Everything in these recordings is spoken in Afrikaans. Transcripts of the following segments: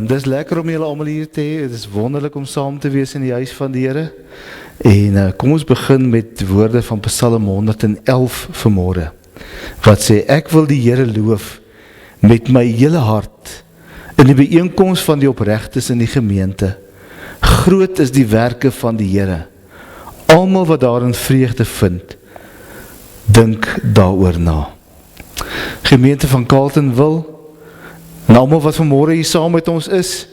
Dis lekker om julle almal hier te hê. Dit is wonderlik om saam te wees in die huis van die Here. En kom ons begin met woorde van Psalm 111 vanmôre. Wat sê, ek wil die Here loof met my hele hart in die byeenkoms van die opregtes in die gemeente. Groot is die werke van die Here. Almal wat daarin vreugde vind, dink daaroor na. Gemeente van Carletonville, en almal wat vanmôre hier saam met ons is,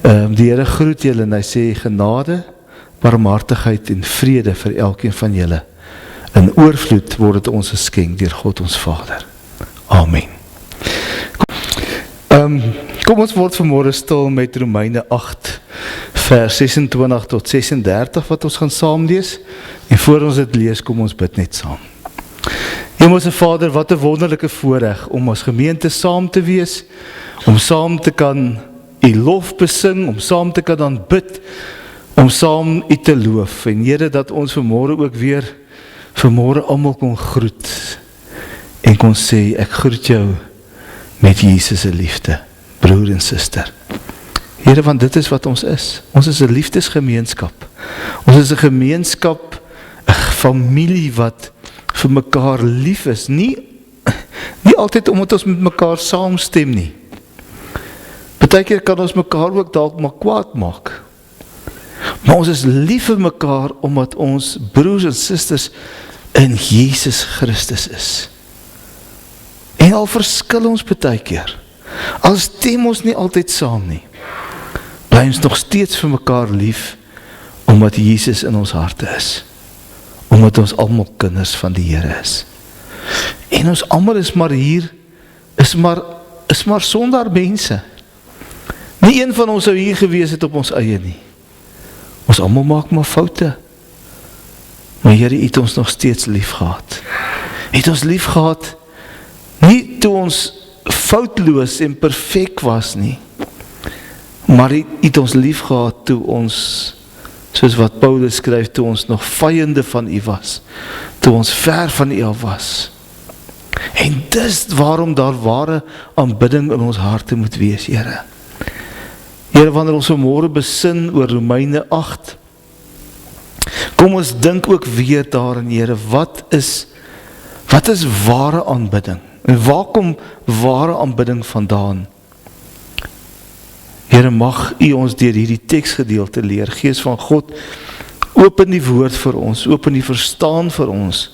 die Here groet julle en hy sê genade, barmhartigheid en vrede vir elkeen van julle. In oorvloed word dit ons geskenk deur God ons Vader. Amen. Kom ons word vanmôre stil met Romeine 8, vers 26 tot 36 wat ons gaan saam lees. En voor ons dit lees, kom ons bid net saam. Hemelse Vader, wat 'n wonderlike voorreg om as gemeente saam te wees, om saam te kan U lof besing, om saam te kan aanbid, om saam U te loof. En Here, dat ons vanmôre ook weer vanmôre almal kon groet en kon sê, ek groet jou met Jesus se liefde, broer en suster. Here, want dit is wat ons is. Ons is 'n liefdesgemeenskap. Ons is 'n gemeenskap, 'n familie wat vir mekaar lief is. Nie altyd omdat ons met mekaar saamstem nie. Partykeer kan ons mekaar ook dalk maar kwaad maak. Maar ons is lief vir mekaar omdat ons broers en susters in Jesus Christus is. En al verskil ons partykeer, al stem ons nie altyd saam nie, bly ons nog steeds vir mekaar lief, omdat Jesus in ons harte is, omdat ons almal kinders van die Here is. En ons almal is maar hier, is maar sondaar mense. Nie een van ons sou hier gewees het op ons eie nie. Ons almal maak maar foute. Maar Here, U het ons nog steeds lief gehad. U het ons lief gehad, nie toe ons foutloos en perfek was nie, maar U het ons lief gehad toe ons, soos wat Paulus skryf, toe ons nog vyande van U was, toe ons ver van U af was. En dis waarom daar ware aanbidding in ons harte moet wees, Here. Here, wanneer ons vanmôre besin oor Romeine 8, kom ons dink ook weer daarin, Here, wat is ware aanbidding? En waar kom ware aanbidding vandaan? Here, mag U ons deur hierdie teksgedeelte leer. Gees van God, open die woord vir ons, open die verstaan vir ons,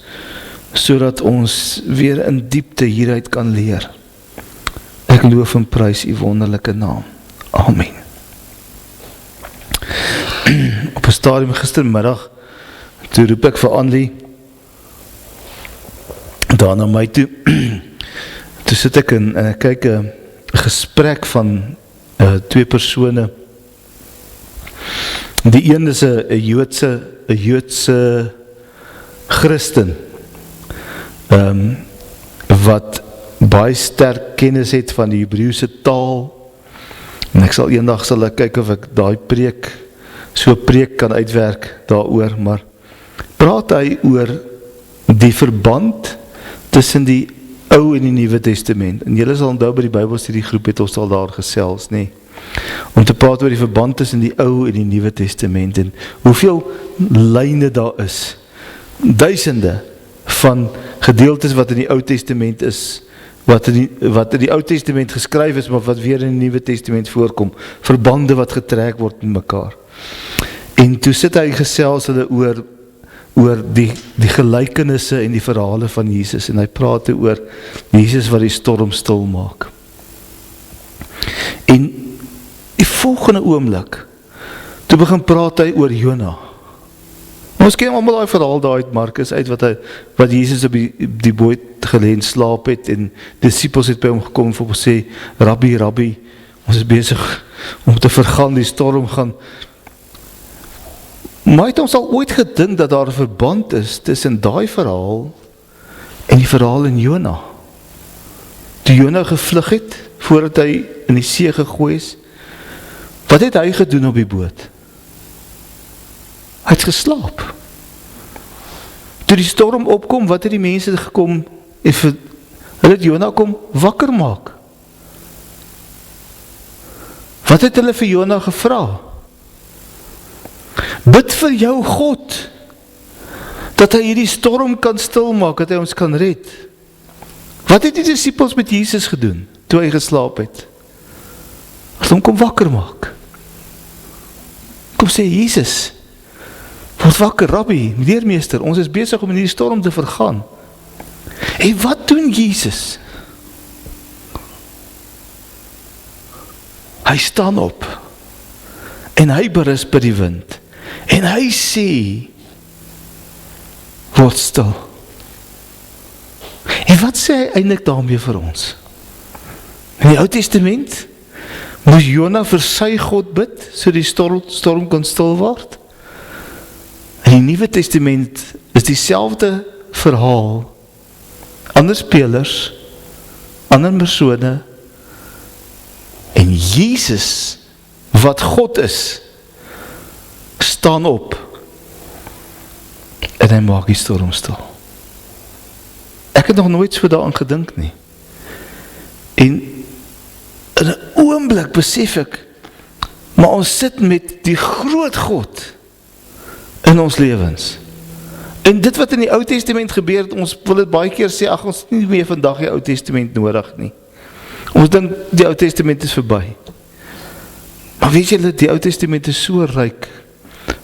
sodat ons weer in diepte hieruit kan leer. Ek loof en prys U wonderlike naam. Amen. Op 'n stadium gistermiddag, toe roep ek vir Anlie, daar na my toe, toe sit ek en ek kyk 'n gesprek van twee persone. Die een is 'n Joodse Christen, wat baie sterk kennis het van die Hebreëse taal, en ek sal eendag kyk of ek daai preek, so preek kan uitwerk daaroor, maar praat hy oor die verband tussen die Ou en die Nuwe Testament. En julle sal onthou by die Bybelstudiegroep het ons al daar gesels, nee. Om te praat oor die verband tussen die Ou en die Nuwe Testament en hoeveel lyne daar is. Duisende van gedeeltes wat in die Ou Testament is, wat in die Ou Testament geskryf is, maar wat weer in die Nuwe Testament voorkom. Verbande wat getrek word met mekaar. En toe sit hy gesels hulle oor die gelykenisse en die verhale van Jesus, en hy praat oor Jesus wat die storm stil maak. En die volgende oomblik, toe begin praat hy oor Jona. Ons ken allemaal die verhaal daar uit Markus uit, wat Jesus op die boot gelê en slaap het, en disciples het by hom gekom en vir hom sê, Rabbi, ons is besig om te vergaan, die storm gaan. Maar het ons al ooit gedink dat daar 'n verband is tussen daai verhaal en die verhaal in Jona? Toe Jona gevlug het, voordat hy in die see gegooi is, wat het hy gedoen op die boot? Hy het geslaap. Toe die storm opkom, wat het die mense gekom, hulle het Jona kom wakker maak. Wat het hulle vir Jona gevra? Bid vir jou God, dat hy hierdie storm kan stilmaak, dat hy ons kan red. Wat het die disciples met Jesus gedoen, toe hy geslaap het? As hom kom wakker maak. Kom sê, Jesus, word wakker, Rabbi, leermeester, ons is besig om in hierdie storm te vergaan. En wat doen Jesus? Hy staan op, en hy berus by die wind, en hy sê, word stil. En wat sê hy eintlik daarmee vir ons? In die Ou Testament moes Jona vir sy God bid, so die storm kon stil word. In die Nuwe Testament is dieselfde verhaal, ander spelers, ander persone, en Jesus, wat God is, staan op, en hy maak die storm stil. Ek het nog nooit so daaraan gedink nie. En in 'n oomblik besef ek, maar ons sit met die groot God in ons lewens. En dit wat in die Ou Testament gebeur het, ons wil dit baie keer sê, ag, ons het nie meer vandag die Ou Testament nodig nie. Ons dink die Ou Testament is verby. Maar weet julle, die Ou Testament is so ryk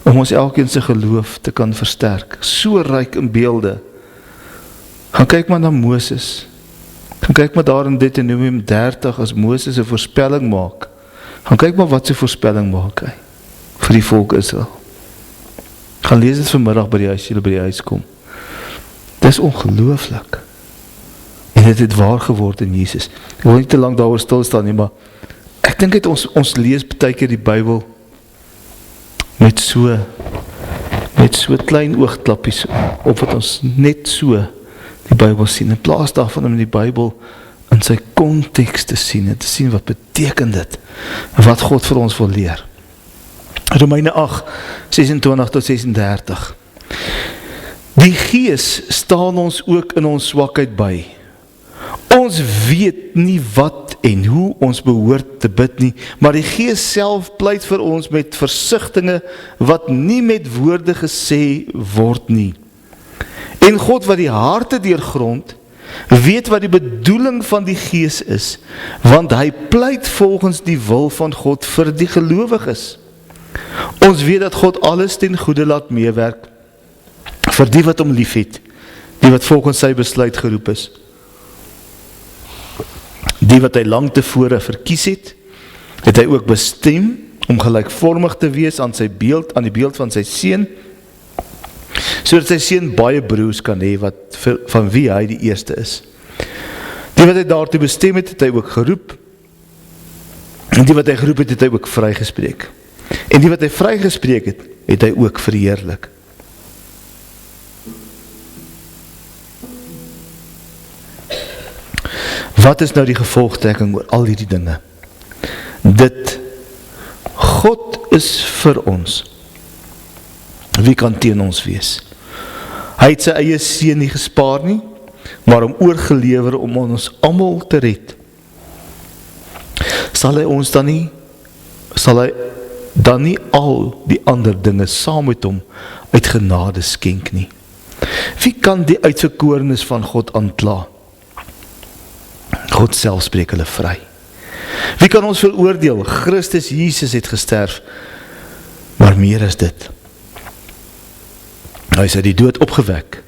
om ons elkeen se geloof te kan versterk. So ryk in beelde. Gaan kyk maar na Moses. Gaan kyk maar daar in Deuteronomium 30 as Moses 'n voorspelling maak. Gaan kyk maar wat sy voorspelling maak hy vir die volk Israel. Gaan lees dit vanmiddag by die huis, julle by die huis kom. Dis ongelooflik. En dit het waar geword in Jesus. Ek wil nie te lank daaroor stil staan nie, maar ek dink het ons lees baie keer die Bybel met so klein oogklappies op wat ons net so die Bybel sien, in plaas daarvan om die Bybel in sy konteks te sien, en te sien wat beteken dit, en wat God vir ons wil leer. Romeine 8, 26 tot 36. Die Gees staan ons ook in ons swakheid by. Ons weet nie wat en hoe ons behoort te bid nie, maar die Gees self pleit vir ons met versigtinge wat nie met woorde gesê word nie. En God wat die harte deurgrond, weet wat die bedoeling van die Gees is, want hy pleit volgens die wil van God vir die gelowiges. Ons weet dat God alles ten goeie laat meewerk vir die wat hom liefhet, die wat volgens sy besluit geroep is. Die wat hy lang tevore verkies het hy ook bestem om gelykvormig te wees aan die beeld van sy seun, sodat sy seun baie broers kan hê van wie hy die eerste is. Die wat hy daartoe bestem het hy ook geroep, en die wat hy geroep het hy ook vrygespreek. En die wat hy vrygespreek het hy ook verheerlik. Wat is nou die gevolgtrekking oor al hierdie dinge? God is vir ons. Wie kan teen ons wees? Hy het sy eie seun nie gespaar nie, maar hom oorgelewer om ons almal te red. Sal hy dan nie al die ander dinge saam met hom uit genade skenk nie? Wie kan die uitverkorenes van God aankla? God self spreek hulle vry. Wie kan ons veroordeel? Christus Jesus het gesterf, maar meer is dit. Hy is uit die dood opgewek.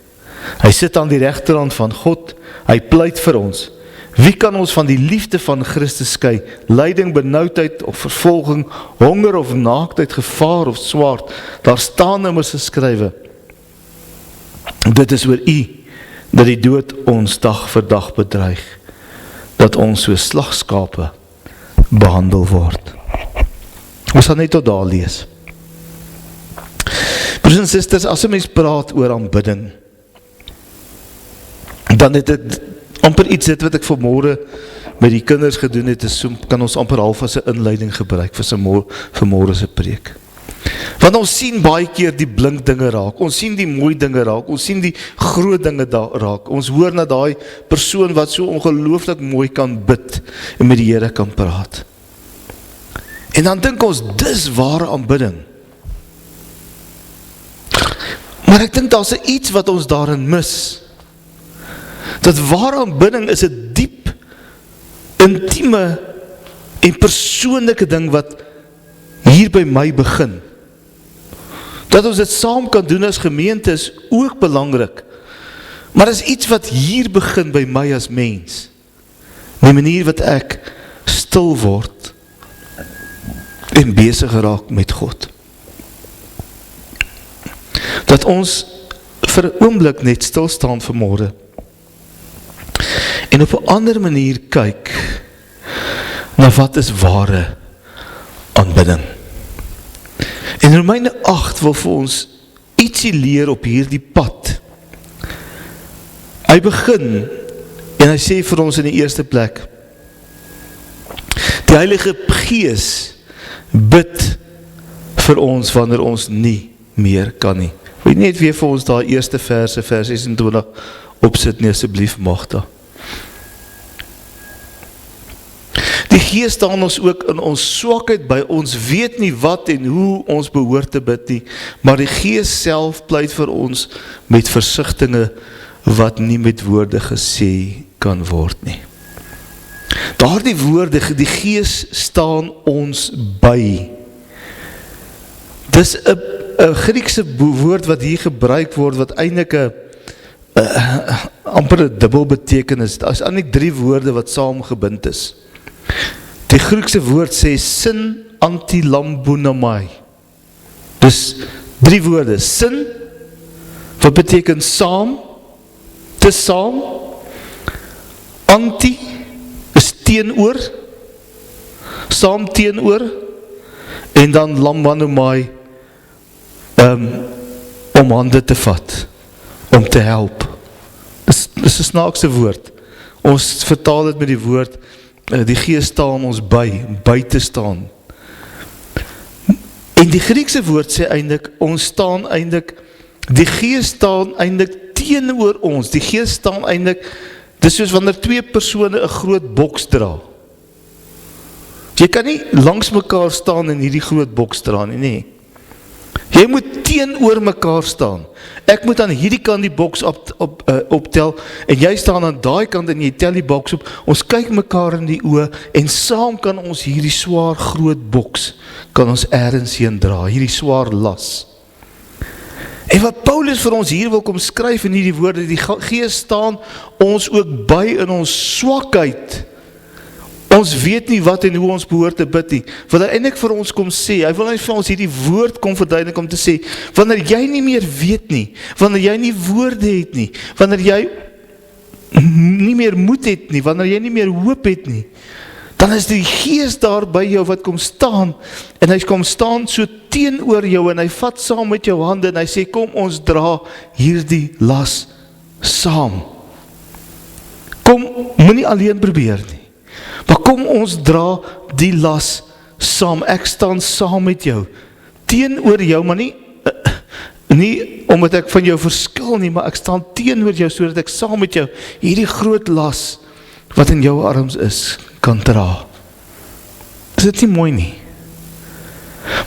Hy sit aan die regterhand van God, hy pleit vir ons. Wie kan ons van die liefde van Christus skei? Lyding, benoudheid of vervolging, honger of naaktheid, gevaar of swaard, daar staan immers geskrywe. Dit is oor U, dat die dood ons dag vir dag bedreig, dat ons so slagskape behandel word. Ons gaan net tot daar lees. Broers en susters, as 'n mens praat oor aanbidding, dan het dit amper iets dit wat ek vanmôre met die kinders gedoen het, is, kan ons amper half as 'n inleiding gebruik vir vanmôre se preek. Want ons sien baie keer die blink dinge raak, ons sien die mooi dinge raak, ons sien die groot dinge raak, ons hoor na daai persoon wat so ongelooflik mooi kan bid en met die Here kan praat. En dan dink ons, dis ware aanbidding. Maar ek dink daar's iets wat ons daarin mis. Dat ware aanbidding is 'n diep, intieme en persoonlike ding wat hier by my begin. Dat ons dit saam kan doen as gemeente is ook belangrik. Maar is iets wat hier begin by my as mens. Die manier wat ek stil word en besig geraak met God. Dat ons vir 'n oomblik net stil staan vanmôre en op 'n ander manier kyk na wat is ware aanbidding. En Romeine 8 wil vir ons ietsie leer op hierdie pad. Hy begin en hy sê vir ons in die eerste plek, die Heilige Gees bid vir ons wanneer ons nie meer kan nie. Weet net weer vir ons daar eerste vers 26 opsit nie, asseblief mag daar. Die Gees staan ons ook in ons swakheid by, ons weet nie wat en hoe ons behoort te bid nie, maar die Gees self pleit vir ons met versigtinge wat nie met woorde gesê kan word nie. Daardie woorde, die Gees staan ons by. Dis 'n Griekse woord wat hier gebruik word, wat eintlik 'n amper 'n dubbel betekenis. Daar is eintlik 3 woorde wat saamgebind is. Die Griekse woord sê sin antilambonamai. Dus 3 woorde. Sin, wat beteken saam, te saam. Anti, is teenoor. Saam teenoor. En dan lambanomai, om hande te vat. Om te help. Dis 'n snaakse woord. Ons vertaal dit met die woord, die Gees staan ons by te staan. En die Griekse woord sê eintlik, ons staan eintlik, die Gees staan eintlik teenoor ons. Die Gees staan eintlik, dis soos wanneer 2 persone 'n groot boks dra. Jy kan nie langs mekaar staan en hierdie groot boks dra nie, nee. Jy moet teenoor mekaar staan. Ek moet aan hierdie kant die boks optel, en jy staan aan daai kant en jy tel die boks op. Ons kyk mekaar in die oë, en saam kan ons hierdie swaar groot boks, kan ons ergens heen dra, hierdie swaar las. En wat Paulus vir ons hier wil kom skryf in hierdie woorde, die Gees staan ons ook by in ons swakheid. Ons weet nie wat en hoe ons behoort te bid nie. Wat hy eintlik vir ons kom sê, hy wil net vir ons hierdie woord kom verduidelik om te sê, wanneer jy nie meer weet nie, wanneer jy nie woorde het nie, wanneer jy nie meer moed het nie, wanneer jy nie meer hoop het nie, dan is die Gees daar by jou wat kom staan, en hy kom staan so teenoor jou, en hy vat saam met jou hande, en hy sê, kom ons dra hierdie las saam. Kom, moenie alleen probeer nie. Maar kom ons dra die las saam. Ek staan saam met jou. Teenoor jou, maar nie omdat ek van jou verskil nie, maar ek staan teenoor jou, sodat ek saam met jou hierdie groot las, wat in jou arms is, kan dra. Is dit nie mooi nie?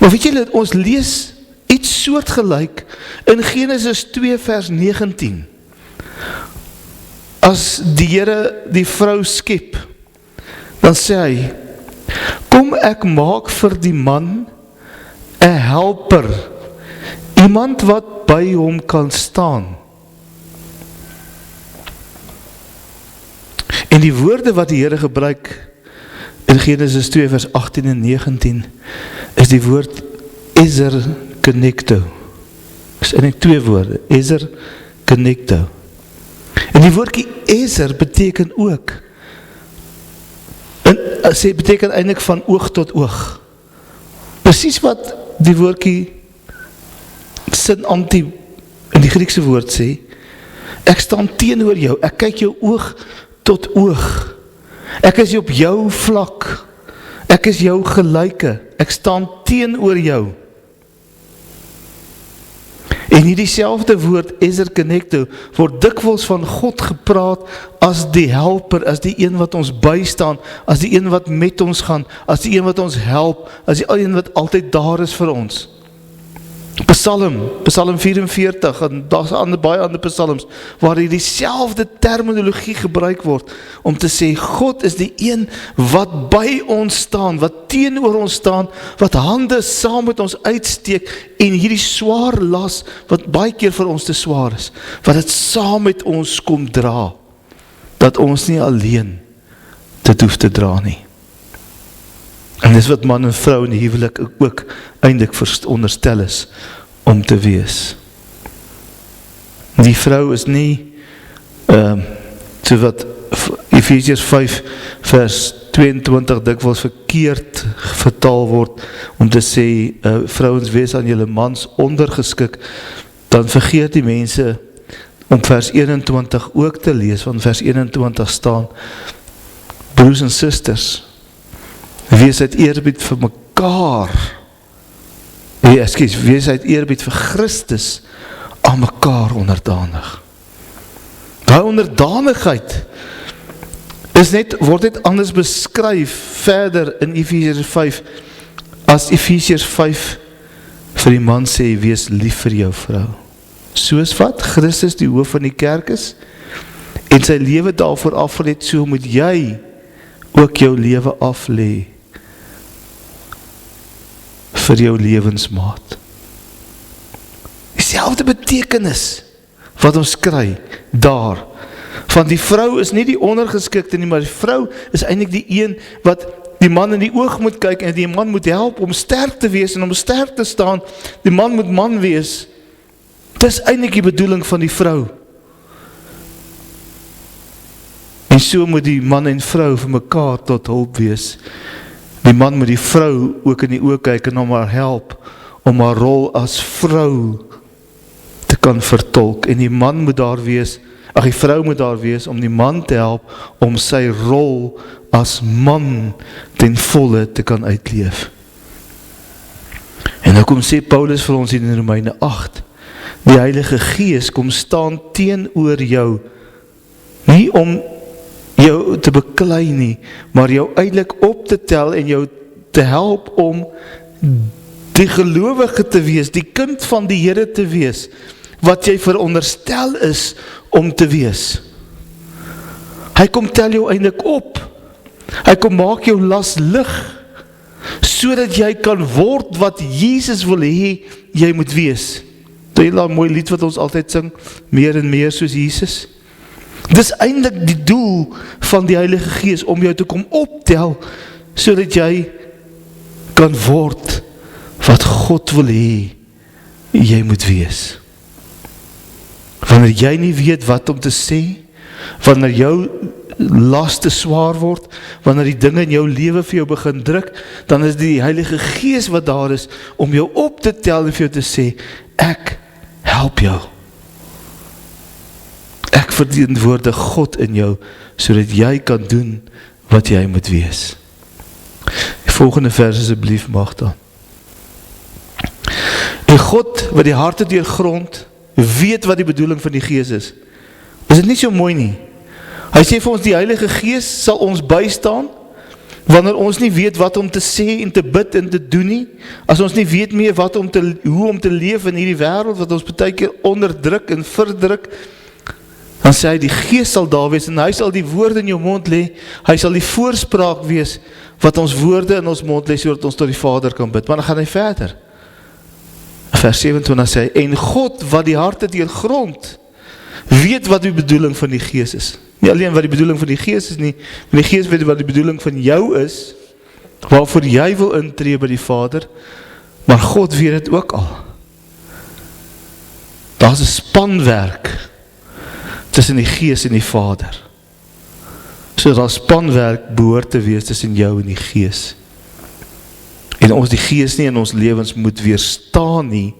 Maar weet julle, ons lees iets soortgelyk in Genesis 2 vers 19. As die Here die vrou skep, dan sê hy, kom ek maak vir die man 'n helper, iemand wat by hom kan staan. En die woorde wat die Here gebruik in Genesis 2 vers 18 en 19 is die woord Ezer Kenegdo. Dis eintlik 2 woorde, Ezer Kenegdo. En die woordjie Ezer beteken ook, sê beteken eintlik van oog tot oog. Presies wat die woordjie sin anti in die Griekse woord sê, ek staan teenoor jou, ek kyk jou oog tot oog. Ek is op jou vlak. Ek is jou gelyke. Ek staan teenoor jou. En En hierdie selfde woord, Ezer Kenegdo, word dikwels van God gepraat as die helper, as die een wat ons bystaan, as die een wat met ons gaan, as die een wat ons help, as die een wat altyd daar is vir ons. Psalm 44, en daar is baie ander psalms, waar hier dieselfde terminologie gebruik word, om te sê, God is die een wat by ons staan, wat teenoor ons staan, wat hande saam met ons uitsteek, en hierdie swaar las, wat baie keer vir ons te swaar is, wat het saam met ons kom dra, dat ons nie alleen dit hoef te dra nie. En dis wat man en vrou in die huwelik ook eintlik veronderstel is om te wees. Die vrou is nie so wat Efesiërs 5 vers 22 dikwels verkeerd vertaal word om te sê vrouens wees aan julle mans ondergeskik, dan vergeet die mense om vers 21 ook te lees, want vers 21 staan, broers en susters, wees uit eerbied vir mekaar, wees uit eerbied vir Christus aan mekaar onderdanig. Daai onderdanigheid word net anders beskryf verder in Efesiërs 5, as Efesiërs 5 vir die man sê, wees lief vir jou vrou. Soos wat Christus die hoof van die kerk is, en sy lewe daarvoor afgelê het, so moet jy ook jou lewe aflê vir jou lewensmaat. Dieselfde betekenis wat ons kry daar, van die vrou is nie die ondergeskikte nie, maar die vrou is eintlik die een wat die man in die oog moet kyk, en die man moet help om sterk te wees, en om sterk te staan, die man moet man wees. Dis eintlik die bedoeling van die vrou. En so moet die man en vrou vir mekaar tot hulp wees. Die man moet die vrou ook in die oog kyk en om haar help, om haar rol as vrou te kan vertolk. En die man moet daar wees, die vrou moet daar wees, om die man te help, om sy rol as man ten volle te kan uitleef. En nou kom sê Paulus vir ons in Romeine 8, die Heilige Gees kom staan teenoor jou, nie om jou te beklei nie, maar jou eintlik op te tel en jou te help om die gelowige te wees, die kind van die Here te wees, wat jy veronderstel is om te wees. Hy kom tel jou eintlik op, hy kom maak jou las lig, sodat jy kan word wat Jesus wil hê jy moet wees. Dit is 'n mooi lied wat ons altyd sing, meer en meer soos Jesus. Dis eintlik die doel van die Heilige Gees, om jou te kom optel, sodat jy kan word wat God wil hê jy moet wees. Wanneer jy nie weet wat om te sê, wanneer jou las te swaar word, wanneer die dinge in jou lewe vir jou begin druk, dan is die Heilige Gees wat daar is, om jou op te tel en vir jou te sê, ek help jou. Ek verteenwoordig God in jou, sodat jy kan doen wat jy moet wees. Die volgende vers asseblief mag dan. En God, wat die harte deurgrond, weet wat die bedoeling van die Gees is. Is dit nie so mooi nie? Hy sê vir ons, die Heilige Gees sal ons bystaan, wanneer ons nie weet wat om te sê en te bid en te doen nie, as ons nie weet meer hoe om te leef in hierdie wêreld, wat ons baie keer onderdruk en verdruk, dan sê hy, die Gees sal daar wees, en hy sal die woorde in jou mond lê, hy sal die voorspraak wees, wat ons woorde in ons mond lê, sodat ons tot die Vader kan bid. Maar dan gaan hy verder. Vers 27 sê hy, en God, wat die harte deurgrond, weet wat die bedoeling van die Gees is. Nie alleen wat die bedoeling van die Gees is nie, maar die Gees weet wat die bedoeling van jou is, waarvoor jy wil intree by die Vader, maar God weet het ook al. Daar is 'n spanwerk tussen die Gees en die Vader. So daar spanwerk behoort te wees tussen jou en die Gees. En ons die Gees nie in ons lewens moet weerstaan nie,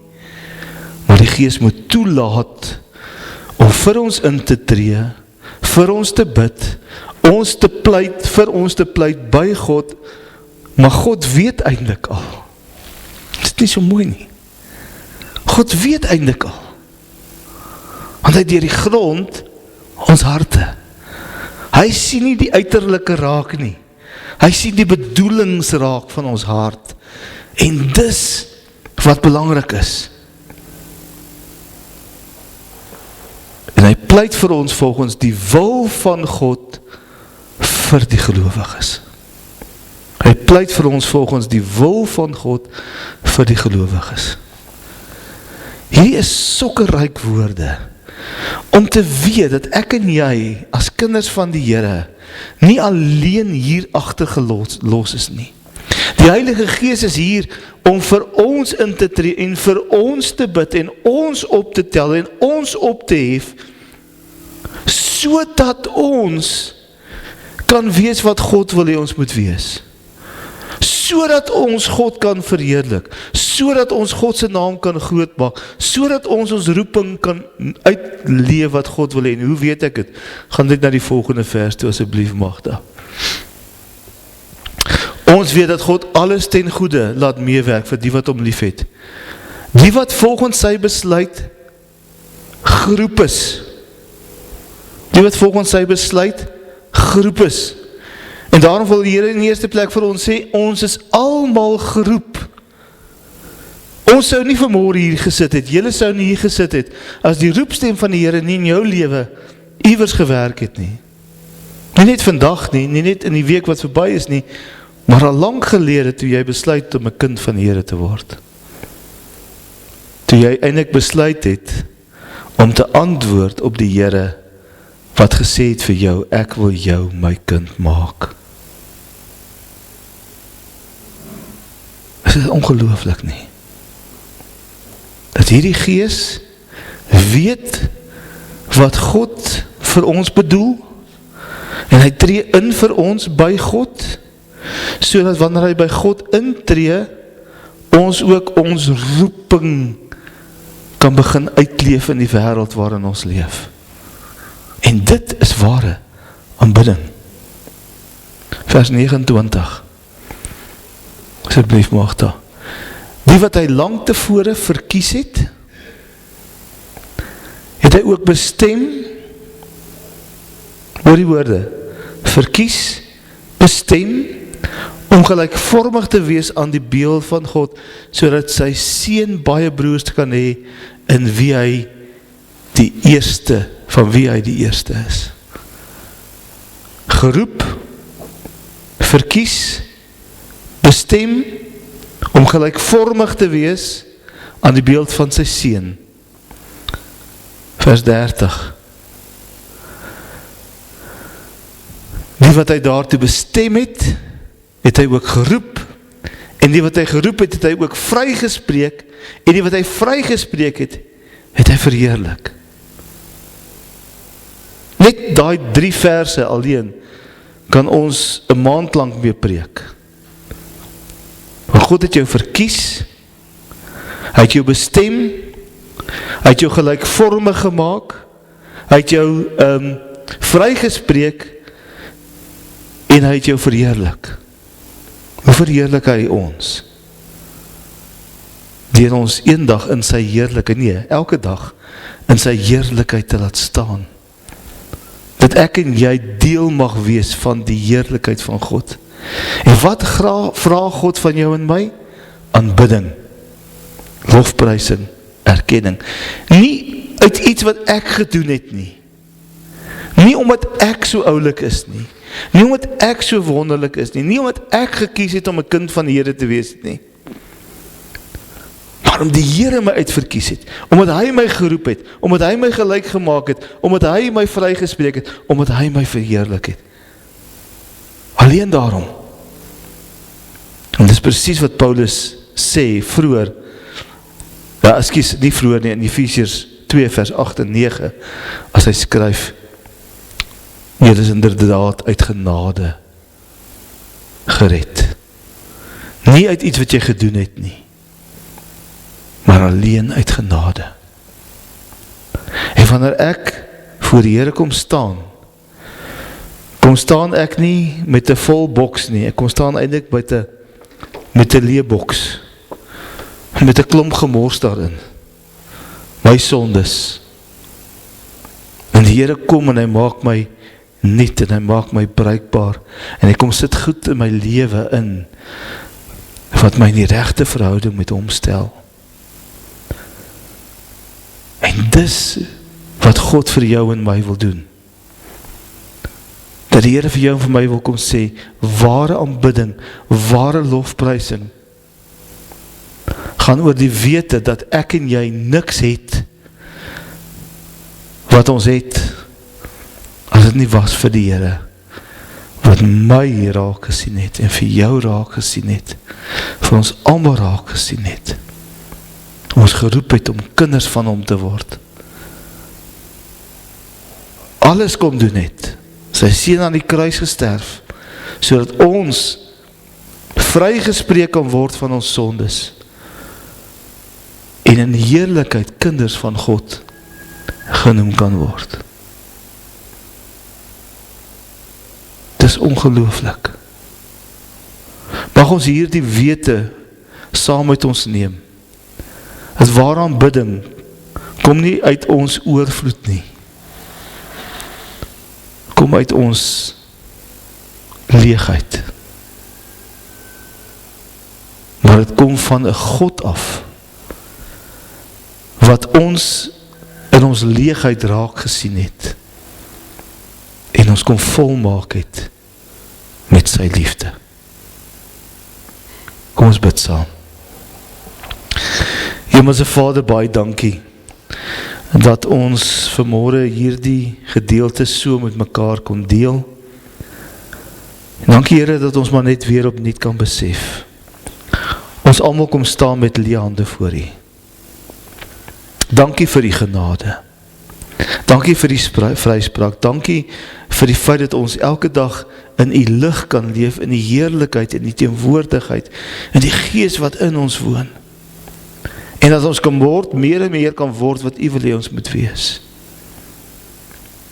maar die Gees moet toelaat om vir ons in te tree, vir ons te bid, ons te pleit, vir ons te pleit by God, maar God weet eintlik al. Dit is nie so mooi nie. God weet eintlik al. Want hy deur die grond ons harte. Hy sien nie die uiterlike raak nie. Hy sien die bedoelings raak van ons hart. En dis wat belangrik is. En hy pleit vir ons volgens die wil van God vir die gelowiges. Hy pleit vir ons volgens die wil van God vir die gelowiges. Hierdie is sokkerryk woorde, om te weet dat ek en jy, as kinders van die Here, nie alleen hier agtergelos is nie. Die Heilige Gees is hier om vir ons in te tree en vir ons te bid en ons op te tel en ons op te hef, sodat ons kan wees wat God wil hê ons moet wees. Sodat ons God kan verheerlik, sodat ons God se naam kan groot maak, sodat ons roeping kan uitleef wat God wil hê. En hoe weet ek dit? Gaan dit na die volgende vers toe asseblief, Magda. Ons weet dat God alles ten goeie laat meewerk vir die wat hom lief het. Die wat volgens sy besluit geroep is. Die wat volgens sy besluit geroep is. En daarom wil die Here in die eerste plek vir ons sê, ons is almal geroep. Ons sou nie vanmôre hier gesit het, julle sou nie hier gesit het, as die roepstem van die Here nie in jou lewe iewers gewerk het nie. Nie net vandag nie, nie net in die week wat verby is nie, maar al lang gelede toe jy besluit om 'n kind van die Here te word. Toe jy eintlik besluit het om te antwoord op die Here wat gesê het vir jou, ek wil jou my kind maak. Is dit ongelooflik nie? Dat hierdie Gees weet wat God vir ons bedoel, en hy tree in vir ons by God, sodat wanneer hy by God intree, ons ook ons roeping kan begin uitleef in die wêreld waarin ons leef. En dit is ware aanbidding. Vers 29. Asseblief, Magda. Die wat hy lang tevore verkies het, het hy ook bestem, hoor die woorde, verkies, bestem, om gelykvormig te wees aan die beeld van God, sodat sy seun baie broers kan hê, in wie hy die eerste, van wie hy die eerste is. Geroep, verkies, bestem, om gelykvormig te wees aan die beeld van sy seun. Vers 30. Die wat hy daartoe bestem het, het hy ook geroep, en die wat hy geroep het, het hy ook vrygespreek, en die wat hy vrygespreek het, het hy verheerlik. Net daai 3 verse alleen, kan ons 'n maand lank weer preek. Maar God het jou verkies, hy het jou bestem, hy het jou gelykvormig gemaak, hy het jou vrygespreek, en hy het jou verheerlik. Hoe verheerlik hy ons? Deur ons eendag in sy heerlikheid, nee, elke dag in sy heerlikheid te laat staan. Dat ek en jy deel mag wees van die heerlikheid van God. En wat vra God van jou en my? Aanbidding, lofprysing, erkenning. Nie uit iets wat ek gedoen het nie. Nie omdat ek so oulik is nie. Nie omdat ek so wonderlik is nie. Nie omdat ek gekies het om 'n kind van die Here te wees nie. Maar om die Here my uitverkies het, omdat hy my geroep het, omdat hy my gelyk gemaak het, omdat hy my vrygespreek het, omdat hy my verheerlik het. Alleen daarom. En dis presies wat Paulus sê vroeër, ja, ekskuus, nie vroeër nie, in Efesiërs 2 vers 8 en 9, as hy skryf, julle is inderdaad uit genade gered. Nie uit iets wat jy gedoen het nie, maar alleen uit genade. En wanneer ek voor die Here kom staan ek nie met 'n vol boks nie, ek kom staan eintlik met 'n leë boks, met 'n klomp gemors daarin, my sondes, En die Here kom en hy maak my nuut en hy maak my bruikbaar en hy kom sit goed in my lewe in wat my in die regte verhouding met hom stel. En dis wat God vir jou en my wil doen. Dat die Here vir jou en vir my wil kom sê, ware aanbidding, ware lofprysing, gaan oor die wete dat ek en jy niks het, wat ons het, as het nie was vir die Here, wat my raak gesien het, en vir jou raak gesien het, vir ons almal raak gesien het, ons geroep het om kinders van hom te word. Alles kom doen het, sy seun aan die kruis gesterf, sodat ons vrygespreek kan word van ons sondes, en in heerlikheid kinders van God genoem kan word. Dis ongelooflik. Mag ons hier die wete saam met ons neem. Het ware aanbidding kom nie uit ons oorvloed nie. Kom uit ons leegheid. Maar het kom van 'n God af, wat ons in ons leegheid raak gesien het, en ons kom volmaak het, met sy liefde. Kom ons bid saam. Hemelse Vader, baie dankie, dat ons vanmôre hierdie gedeelte so met mekaar kon deel. En dankie Here, dat ons maar net weer opnuut kan besef. Ons almal kom staan met leë hande voor U. Dankie vir die genade. Dankie vir die vryspraak. Dankie vir die feit dat ons elke dag in U lig kan leef, in die heerlikheid, in die teenwoordigheid, in die Gees wat in ons woon. En dat ons kan word, meer en meer kan word wat U wil hê ons moet wees.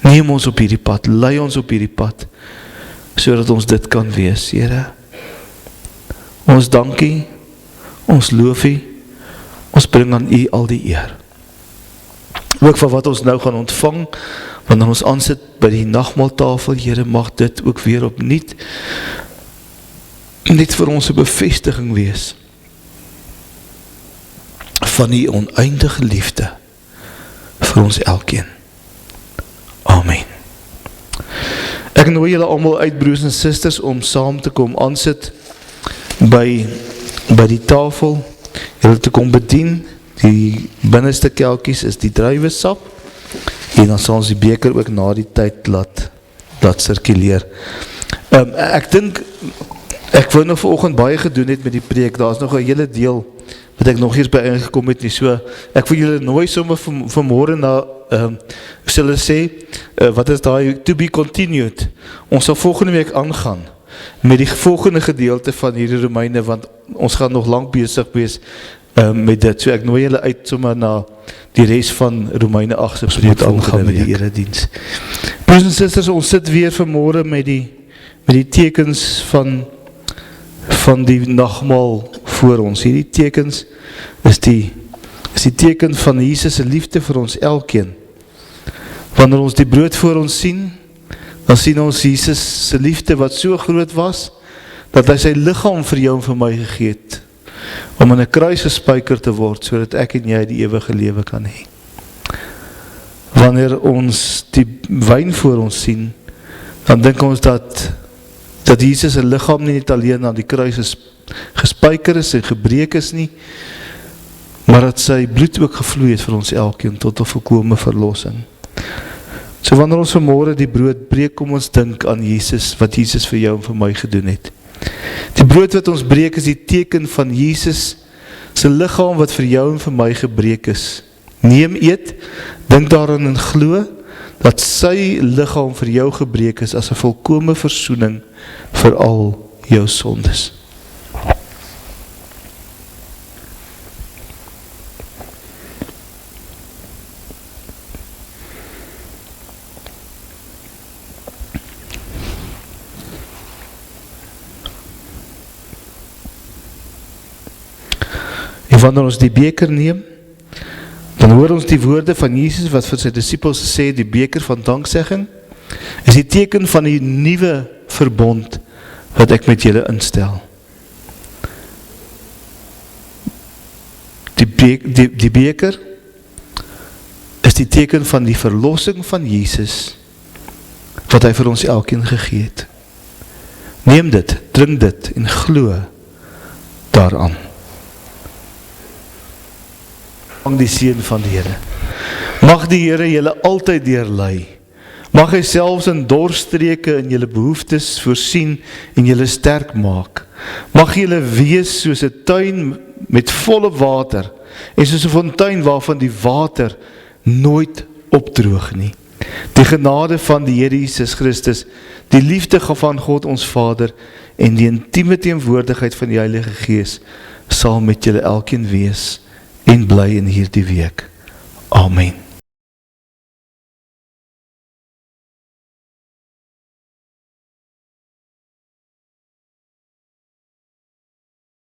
Neem ons op hierdie pad, lei ons op hierdie pad, sodat ons dit kan wees, Here. Ons dankie, ons loof U, ons bring aan U al die eer. Ook van wat ons nou gaan ontvang, wanneer ons aansit by die nagmaaltafel, Here, mag dit ook weer opnuut net vir ons 'n bevestiging wees van die oneindige liefde vir ons elkeen. Amen. Ek nooi julle almal uit, broers en susters, om saam te kom aansit by die tafel, julle te kom bedien. Die binneste kelkies is die druiwesap, en dan sal ons die beker ook na die tyd laat sirkuleer. Ek dink, ek wou nou vanoggend baie gedoen het met die preek, daar is nog 'n hele deel wat ek nog eers by ingekom het nie, so ek wil julle nooi sommer vanmôre na, sal hulle sê, wat is daai to be continued, ons sal volgende week aangaan, met die volgende gedeelte van hierdie Romeine, want ons gaan nog lang besig wees, met dit, so ek nooi julle uit sommer na die res van Romeine 8 se preek aangaan met die erediens. Broers en susters, ons sit weer vanmôre met die tekens van die nagmaal voor ons. Hierdie tekens is die teken van Jesus se liefde vir ons elkeen. Wanneer ons die brood voor ons sien, dan sien ons Jesus se liefde wat so groot was, dat hy sy liggaam vir jou en vir my gegee het, om in 'n kruis gespijker te word, sodat ek en jy die ewige lewe kan hê. Wanneer ons die wyn voor ons sien, dan dink ons dat Jesus se liggaam nie net alleen aan die kruis gespijker is en gebreek is nie, maar dat sy bloed ook gevloei het vir ons elkeen tot 'n volkome verlossing. So wanneer ons vanmôre die brood breek, kom ons dink aan Jesus, wat Jesus vir jou en vir my gedoen het. Die brood wat ons breek is die teken van Jesus se liggaam wat vir jou en vir my gebreek is. Neem, eet, dink daaraan en glo dat sy liggaam vir jou gebreek is as 'n volkome versoening vir al jou sondes. En wanneer ons die beker neem, Dan hoor ons die woorde van Jesus wat vir sy disippels sê, die beker van danksegging is die teken van die nuwe verbond wat ek met julle instel. Die beker is die teken van die verlossing van Jesus wat hy vir ons elkeen gegee het. Neem dit, drink dit en glo daaraan. Mag die seën van die Here. Mag die Here julle altyd deurlei. Mag hy selfs in dorstreke in julle behoeftes voorsien en julle sterk maak. Mag julle wees soos 'n tuin met volle water en soos 'n fontein waarvan die water nooit opdroog nie. Die genade van die Here Jesus Christus, die liefde van God ons Vader en die intieme teenwoordigheid van die Heilige Gees sal met julle elkeen wees en bly in hierdie week. Amen.